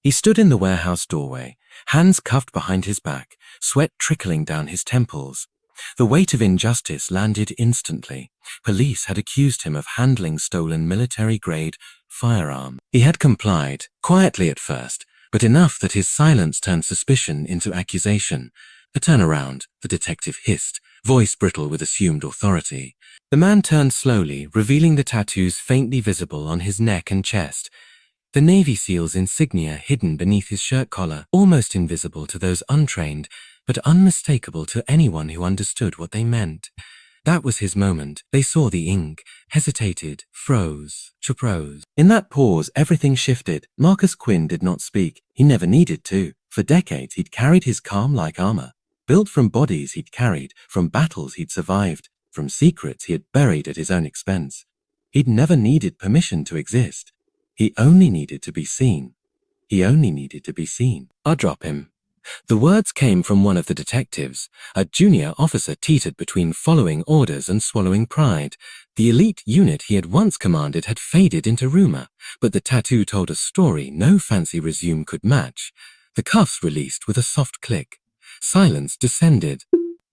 He stood in the warehouse doorway, hands cuffed behind his back, sweat trickling down his temples. The weight of injustice landed instantly. Police had accused him of handling stolen military-grade firearm. He had complied, quietly at first, but enough that his silence turned suspicion into accusation. A turnaround, the detective hissed, voice brittle with assumed authority. The man turned slowly, revealing the tattoos faintly visible on his neck and chest. The Navy SEAL's insignia hidden beneath his shirt collar, almost invisible to those untrained, but unmistakable to anyone who understood what they meant. That was his moment. They saw the ink, hesitated, froze. In that pause, everything shifted. Marcus Quinn did not speak. He never needed to. For decades, he'd carried his calm like armor, built from bodies he'd carried, from battles he'd survived, from secrets he had buried at his own expense. He'd never needed permission to exist. He only needed to be seen. I'll drop him. The words came from one of the detectives. A junior officer teetered between following orders and swallowing pride. The elite unit he had once commanded had faded into rumor, but the tattoo told a story no fancy resume could match. The cuffs released with a soft click. Silence descended.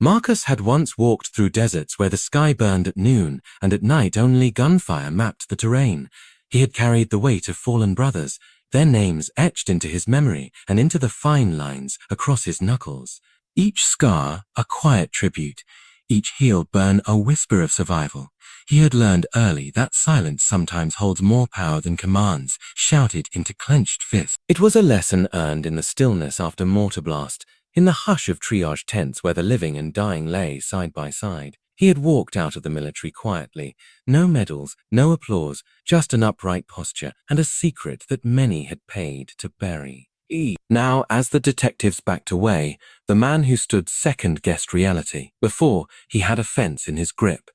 Marcus had once walked through deserts where the sky burned at noon, and at night only gunfire mapped the terrain. He had carried the weight of fallen brothers, their names etched into his memory and into the fine lines across his knuckles. Each scar a quiet tribute, each heel burn a whisper of survival. He had learned early that silence sometimes holds more power than commands, shouted into clenched fists. It was a lesson earned in the stillness after mortar blast, in the hush of triage tents where the living and dying lay side by side. He had walked out of the military quietly. No medals, no applause, just an upright posture and a secret that many had paid to bury. Now, as the detectives backed away, the man who stood second guessed reality. Before, he had a fence in his grip.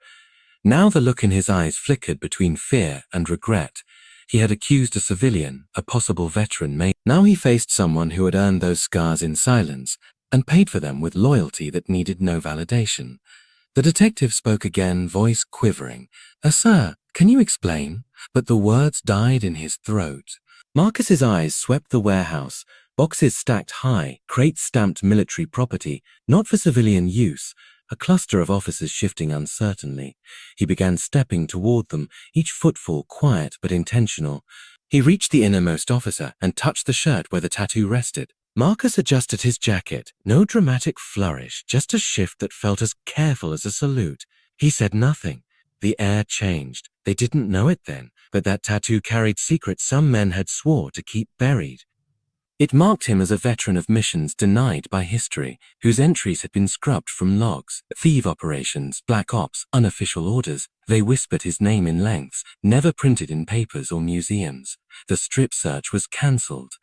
Now the look in his eyes flickered between fear and regret. He had accused a civilian, a possible veteran mate. Now he faced someone who had earned those scars in silence and paid for them with loyalty that needed no validation. The detective spoke again, voice quivering. Sir, can you explain? But the words died in his throat. Marcus's eyes swept the warehouse, boxes stacked high, crates stamped military property, not for civilian use, a cluster of officers shifting uncertainly. He began stepping toward them, each footfall quiet but intentional. He reached the innermost officer and touched the shirt where the tattoo rested. Marcus adjusted his jacket, no dramatic flourish, just a shift that felt as careful as a salute. He said nothing. The air changed. They didn't know it then, but that tattoo carried secrets some men had swore to keep buried. It marked him as a veteran of missions denied by history, whose entries had been scrubbed from logs. Thief operations, black ops, unofficial orders. They whispered his name in lengths, never printed in papers or museums. The strip search was cancelled.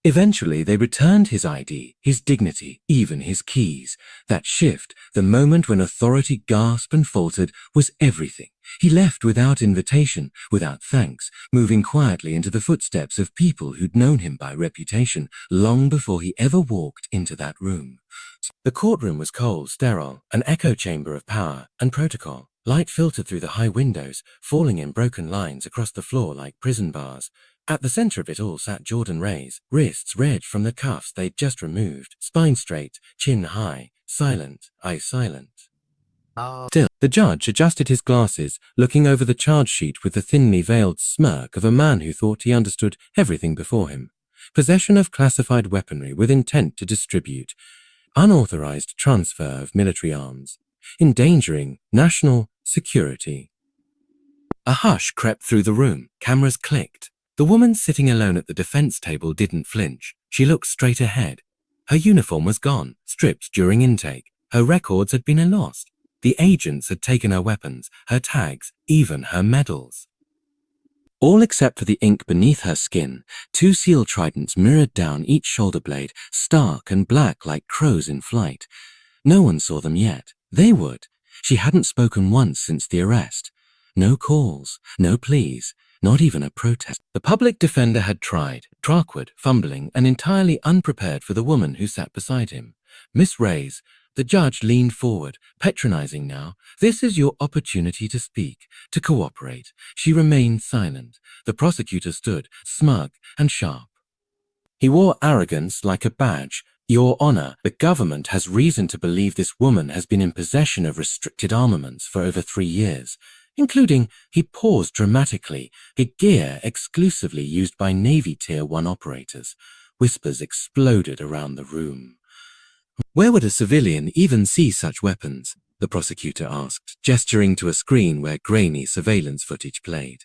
Eventually, they returned his ID, his dignity, even his keys. That shift, the moment when authority gasped and faltered, was everything. He left without invitation, without thanks, moving quietly into the footsteps of people who'd known him by reputation long before he ever walked into that room. The courtroom was cold, sterile, an echo chamber of power and protocol. Light filtered through the high windows, falling in broken lines across the floor like prison bars. At the center of it all sat Jordan Reyes, wrists red from the cuffs they'd just removed, spine straight, chin high, silent, eyes silent. Still, the judge adjusted his glasses, looking over the charge sheet with the thinly veiled smirk of a man who thought he understood everything before him. Possession of classified weaponry with intent to distribute. Unauthorized transfer of military arms. Endangering national security. A hush crept through the room. Cameras clicked. The woman sitting alone at the defense table didn't flinch. She looked straight ahead. Her uniform was gone, stripped during intake. Her records had been lost. The agents had taken her weapons, her tags, even her medals. All except for the ink beneath her skin, 2 SEAL tridents mirrored down each shoulder blade, stark and black like crows in flight. No one saw them yet. They would. She hadn't spoken once since the arrest. No calls, no pleas, not even a protest. The public defender had tried, awkward, fumbling, and entirely unprepared for the woman who sat beside him. Miss Reyes. The judge leaned forward, patronizing now. This is your opportunity to speak, to cooperate. She remained silent. The prosecutor stood, smug and sharp. He wore arrogance like a badge. Your Honor, the government has reason to believe this woman has been in possession of restricted armaments for over 3 years, including, he paused dramatically, a gear exclusively used by Navy Tier 1 operators. Whispers exploded around the room. Where would a civilian even see such weapons? The prosecutor asked, gesturing to a screen where grainy surveillance footage played.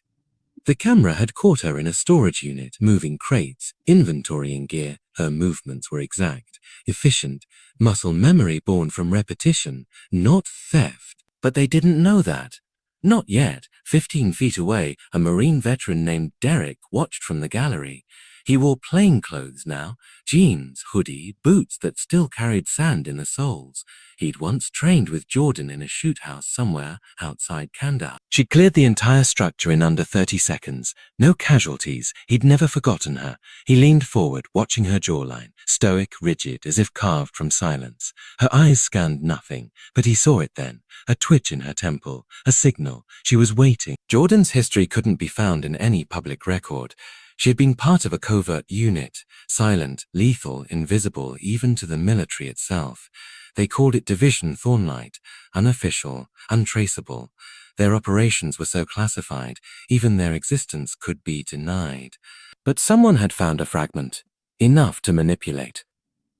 The camera had caught her in a storage unit, moving crates, inventorying gear. Her movements were exact, efficient, muscle memory born from repetition, not theft. But they didn't know that. Not yet. 15 feet away, a Marine veteran named Derek watched from the gallery. He wore plain clothes now, jeans, hoodie, boots that still carried sand in the soles. He'd once trained with Jordan in a shoot house somewhere outside Kandahar. She cleared the entire structure in under 30 seconds. No casualties. He'd never forgotten her. He leaned forward, watching her jawline, stoic, rigid, as if carved from silence. Her eyes scanned nothing, but he saw it then. A twitch in her temple, a signal. She was waiting. Jordan's history couldn't be found in any public record. She had been part of a covert unit, silent, lethal, invisible, even to the military itself. They called it Division Thornlight, unofficial, untraceable. Their operations were so classified, even their existence could be denied. But someone had found a fragment, enough to manipulate,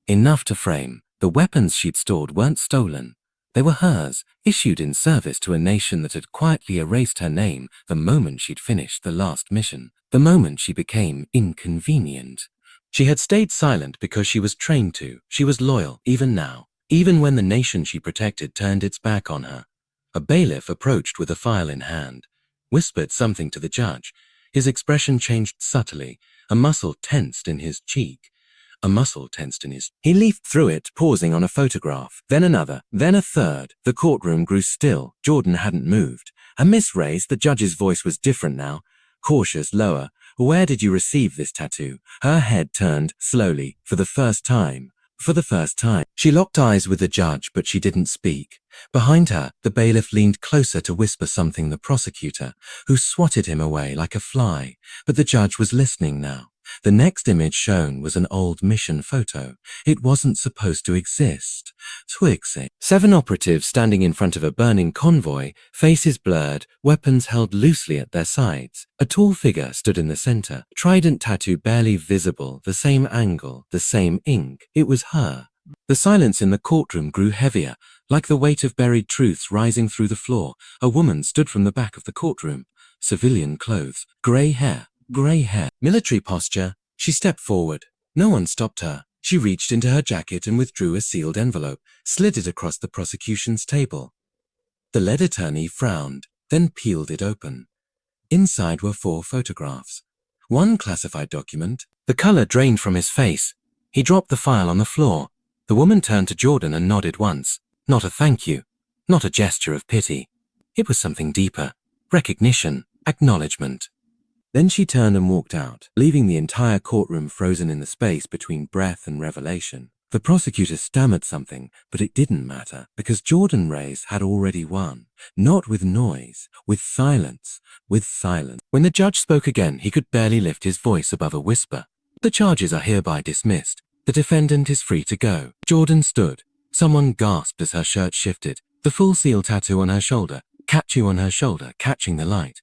enough to frame. The weapons she'd stored weren't stolen. They were hers, issued in service to a nation that had quietly erased her name the moment she'd finished the last mission, the moment she became inconvenient. She had stayed silent because she was trained to. She was loyal, even now, even when the nation she protected turned its back on her. A bailiff approached with a file in hand, whispered something to the judge. His expression changed subtly, a muscle tensed in his cheek. He leafed through it, pausing on a photograph, then another, then a third. The courtroom grew still. Jordan hadn't moved. A Miss Reyes, the judge's voice was different now, cautious, lower. Where did you receive this tattoo? Her head turned, slowly, for the first time. She locked eyes with the judge, but she didn't speak. Behind her, the bailiff leaned closer to whisper something the prosecutor, who swatted him away like a fly. But the judge was listening now. The next image shown was an old mission photo. It wasn't supposed to exist. 7 operatives standing in front of a burning convoy, faces blurred, weapons held loosely at their sides. A tall figure stood in the center, trident tattoo barely visible, the same angle, the same ink. It was her. The silence in the courtroom grew heavier, like the weight of buried truths rising through the floor. A woman stood from the back of the courtroom. Civilian clothes, gray hair, military posture. She stepped forward. No one stopped her. She reached into her jacket and withdrew a sealed envelope, slid it across the prosecution's table. The lead attorney frowned, then peeled it open. Inside were 4 photographs. One classified document. The color drained from his face. He dropped the file on the floor. The woman turned to Jordan and nodded once. Not a thank you. Not a gesture of pity. It was something deeper. Recognition. Acknowledgement. Then she turned and walked out, leaving the entire courtroom frozen in the space between breath and revelation. The prosecutor stammered something, but it didn't matter, because Jordan Reyes had already won. Not with noise, with silence, When the judge spoke again, he could barely lift his voice above a whisper. The charges are hereby dismissed. The defendant is free to go. Jordan stood. Someone gasped as her shirt shifted. The full seal tattoo on her shoulder, catching the light.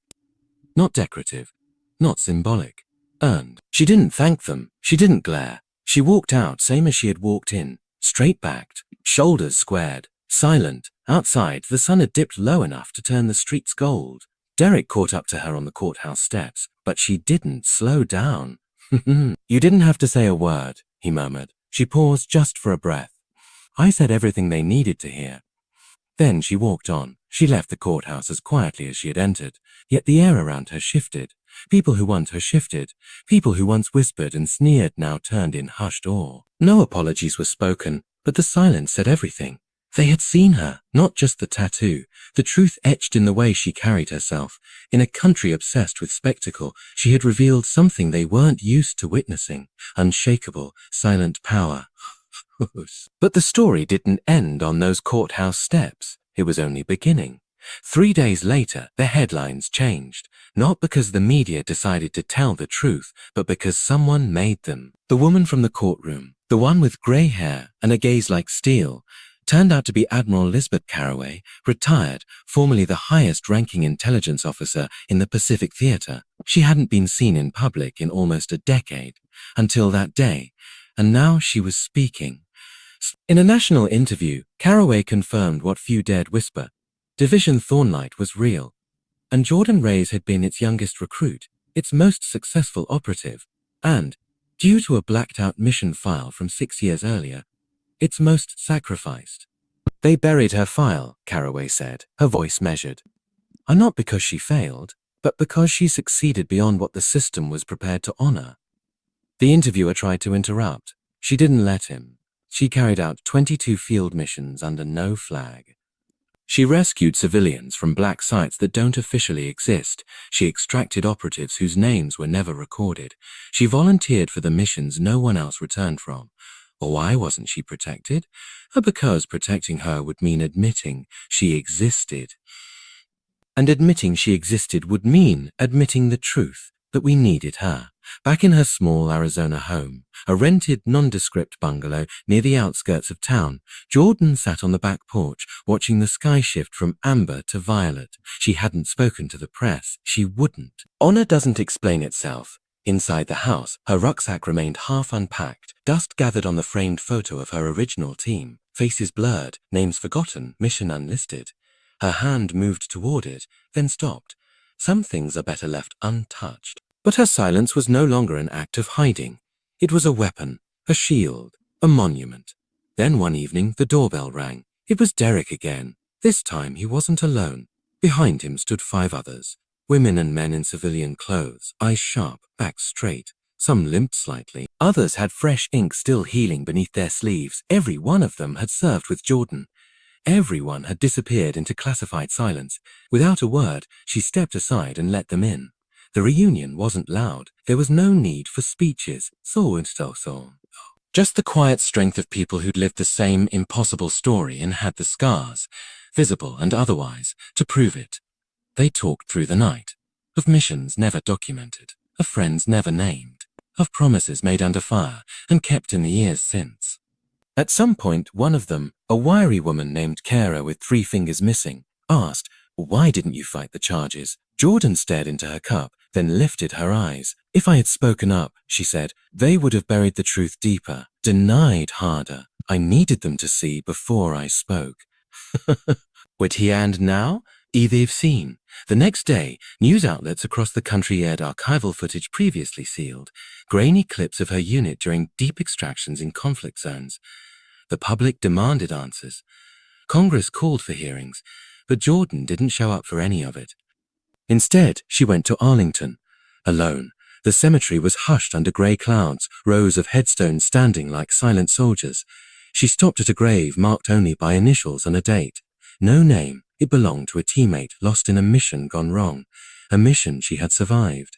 Not decorative. Not symbolic. Earned. She didn't thank them. She didn't glare. She walked out same as she had walked in. Straight-backed. Shoulders squared. Silent. Outside, the sun had dipped low enough to turn the streets gold. Derek caught up to her on the courthouse steps, but she didn't slow down. You didn't have to say a word, he murmured. She paused just for a breath. I said everything they needed to hear. Then she walked on. She left the courthouse as quietly as she had entered, yet the air around her shifted. People who once whispered and sneered now turned in hushed awe. No apologies were spoken, but the silence said everything. They had seen her, not just the tattoo, the truth etched in the way she carried herself. In a country obsessed with spectacle, she had revealed something they weren't used to witnessing. Unshakable, silent power. But the story didn't end on those courthouse steps. It was only beginning. 3 days later, the headlines changed, not because the media decided to tell the truth, but because someone made them. The woman from the courtroom, the one with grey hair and a gaze like steel, turned out to be Admiral Lisbeth Carraway, retired, formerly the highest-ranking intelligence officer in the Pacific Theater. She hadn't been seen in public in almost a decade, until that day, and now she was speaking. In a national interview, Carraway confirmed what few dared whisper. Division Thornlight was real, and Jordan Reyes had been its youngest recruit, its most successful operative, and, due to a blacked-out mission file from 6 years earlier, its most sacrificed. They buried her file, Carraway said, her voice measured. And not because she failed, but because she succeeded beyond what the system was prepared to honor. The interviewer tried to interrupt. She didn't let him. She carried out 22 field missions under no flag. She rescued civilians from black sites that don't officially exist. She extracted operatives whose names were never recorded. She volunteered for the missions no one else returned from. Why wasn't she protected? Because protecting her would mean admitting she existed. And admitting she existed would mean admitting the truth, that we needed her. Back in her small Arizona home, a rented nondescript bungalow near the outskirts of town, Jordan sat on the back porch watching the sky shift from amber to violet. She hadn't spoken to the press. She wouldn't. Honor doesn't explain itself. Inside the house, her rucksack remained half unpacked. Dust gathered on the framed photo of her original team. Faces blurred, names forgotten, mission unlisted. Her hand moved toward it, then stopped. Some things are better left untouched. But her silence was no longer an act of hiding. It was a weapon, a shield, a monument. Then one evening, the doorbell rang. It was Derek again. This time he wasn't alone. Behind him stood 5 others. Women and men in civilian clothes, eyes sharp, backs straight. Some limped slightly. Others had fresh ink still healing beneath their sleeves. Every one of them had served with Jordan. Everyone had disappeared into classified silence. Without a word, she stepped aside and let them in. The reunion wasn't loud. There was no need for speeches. Just the quiet strength of people who'd lived the same impossible story and had the scars, visible and otherwise, to prove it. They talked through the night, of missions never documented, of friends never named, of promises made under fire and kept in the years since. At some point, one of them, a wiry woman named Kara with 3 fingers missing, asked, "Why didn't you fight the charges?" Jordan stared into her cup, then lifted her eyes. "If I had spoken up," she said, "they would have buried the truth deeper, denied harder. I needed them to see before I spoke." Would he and now? They've seen. The next day, news outlets across the country aired archival footage previously sealed, grainy clips of her unit during deep extractions in conflict zones. The public demanded answers. Congress called for hearings, but Jordan didn't show up for any of it. Instead, she went to Arlington, alone. The cemetery was hushed under grey clouds, rows of headstones standing like silent soldiers. She stopped at a grave marked only by initials and a date. No name. It belonged to a teammate lost in a mission gone wrong. A mission she had survived.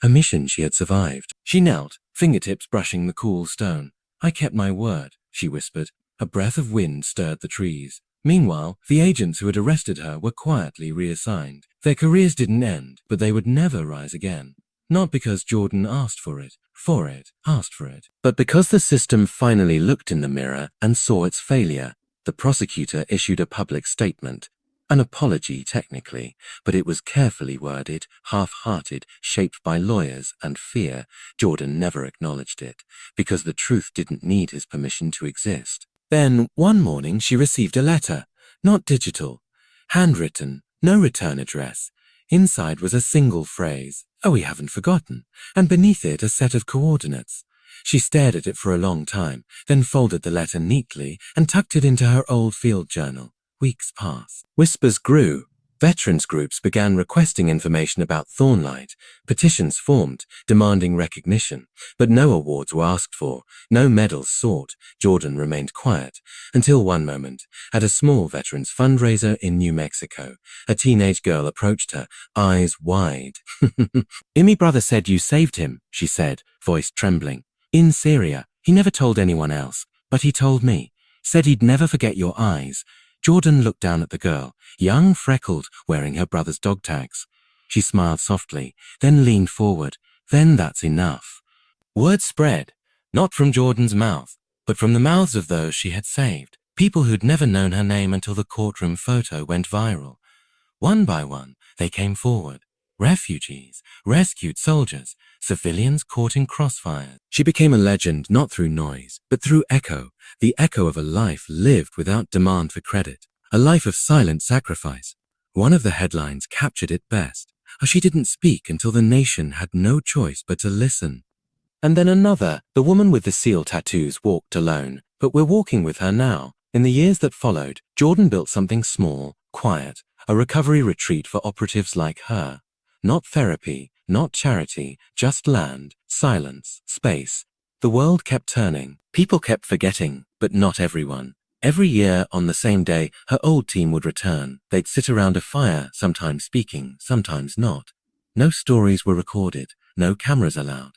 A mission she had survived. She knelt, fingertips brushing the cool stone. "I kept my word," she whispered. A breath of wind stirred the trees. Meanwhile, the agents who had arrested her were quietly reassigned. Their careers didn't end, but they would never rise again. Not because Jordan asked for it, but because the system finally looked in the mirror and saw its failure. The prosecutor issued a public statement. An apology, technically, but it was carefully worded, half-hearted, shaped by lawyers and fear. Jordan never acknowledged it, because the truth didn't need his permission to exist. Then, one morning, she received a letter, not digital, handwritten, no return address. Inside was a single phrase, "Oh, we haven't forgotten," and beneath it a set of coordinates. She stared at it for a long time, then folded the letter neatly and tucked it into her old field journal. Weeks passed. Whispers grew. Veterans groups began requesting information about Thornlight. Petitions formed, demanding recognition. But no awards were asked for, no medals sought. Jordan remained quiet, until one moment, at a small veterans fundraiser in New Mexico, a teenage girl approached her, eyes wide. "Imi brother said you saved him," she said, voice trembling. "In Syria. He never told anyone else, but he told me. Said he'd never forget your eyes. Jordan looked down at the girl, young, freckled, wearing her brother's dog tags. She smiled softly, then leaned forward. Then that's enough. Word spread, not from Jordan's mouth, but from the mouths of those she had saved, people who'd never known her name until the courtroom photo went viral. One by one, they came forward. Refugees, rescued soldiers, civilians caught in crossfire. She became a legend not through noise, but through echo, the echo of a life lived without demand for credit, a life of silent sacrifice. One of the headlines captured it best. She didn't speak until the nation had no choice but to listen. And then another, the woman with the seal tattoos, walked alone, but we're walking with her now. In the years that followed, Jordan built something small, quiet, a recovery retreat for operatives like her. Not therapy, not charity, just land, silence, space. The world kept turning. People kept forgetting, but not everyone. Every year, on the same day, her old team would return. They'd sit around a fire, sometimes speaking, sometimes not. No stories were recorded, no cameras allowed.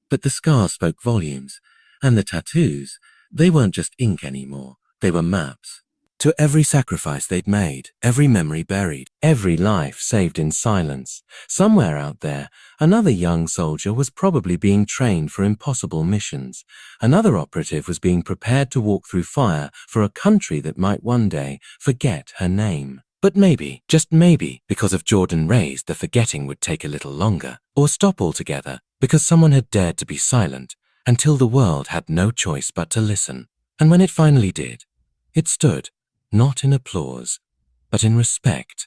But the scars spoke volumes. And the tattoos, they weren't just ink anymore. They were maps. To every sacrifice they'd made, every memory buried, every life saved in silence. Somewhere out there, another young soldier was probably being trained for impossible missions. Another operative was being prepared to walk through fire for a country that might one day forget her name. But maybe, just maybe, because of Jordan Ray's, the forgetting would take a little longer, or stop altogether, because someone had dared to be silent, until the world had no choice but to listen. And when it finally did, it stood, not in applause, but in respect.